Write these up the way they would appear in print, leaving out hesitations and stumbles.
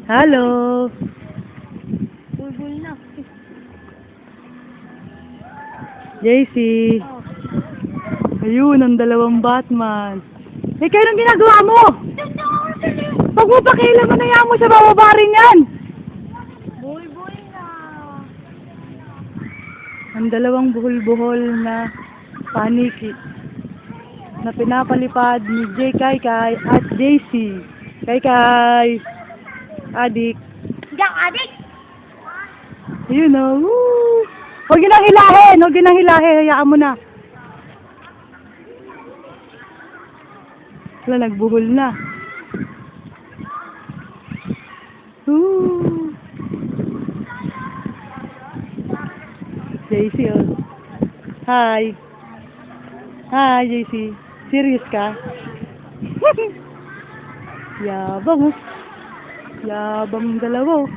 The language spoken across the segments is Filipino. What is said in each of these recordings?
Hello. Bulbul na. JC. Ayun, ang dalawang Batman. Eh, kayo nang ginagawa mo? Pag mo pakialaman na yan mo sa bababa rin yan. Bulbul na. Ang dalawang buhol-buhol na paniki na pinapalipad ni J. Kai at JC. Kai. Adik. Diyak, adik! Ayun o. Woo! Huwag yun ang hilahin. Huwag yun ang hilahin. Hayaan mo na. Wala, nagbuhol na. Woo! JC, oh. Hi. Hi, JC. Serious ka? Yabang, oh. Yabang yung dalawa, oh.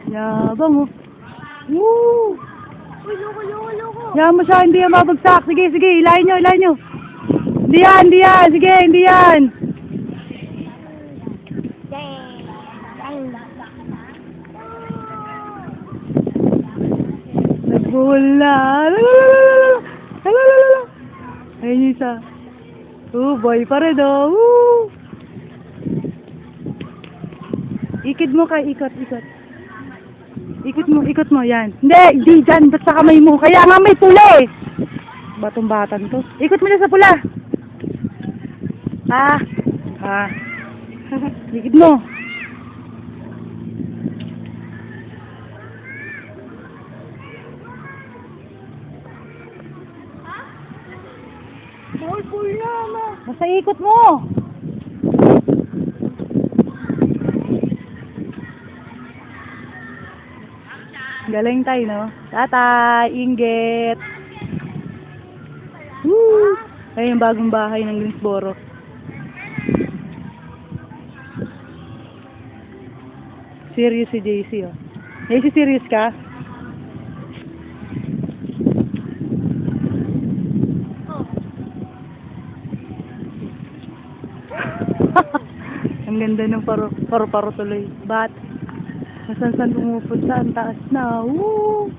Yabang, oh. Woo! Uy, loko. Yan mo siya, hindi yan mabagsak. Sige, ilahin nyo. Hindi yan. Sige, hindi yan. Nagbuhol na. Ayun yung isa. Boy pa rin, oh. Woo! Ikid mo kay, ikot. Ikot mo, yan. Hindi dyan, ba't sa kamay mo? Kaya nga may pula eh. Batong-batan to. Ikot mo na sa pula. Ikot mo. Bulbul na, ma. Basta ikot mo. Galing tayo, no? Tatay, inggit. Woo! Ayun yung bagong bahay ng Greensboro. Serious si JC, oh. JC, serious ka? Ang ganda ng paro tuloy. Bat? Saan pumupunta? Ang taas na. Woo!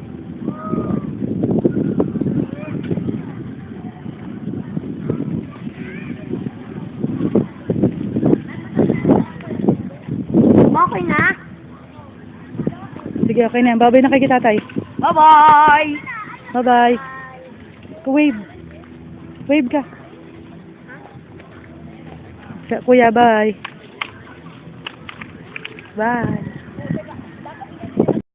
Okay na? Sige, okay na. Babay na kay tatay. Bye-bye! Bye-bye. Wave. Wave ka. Kuya, bye. Bye.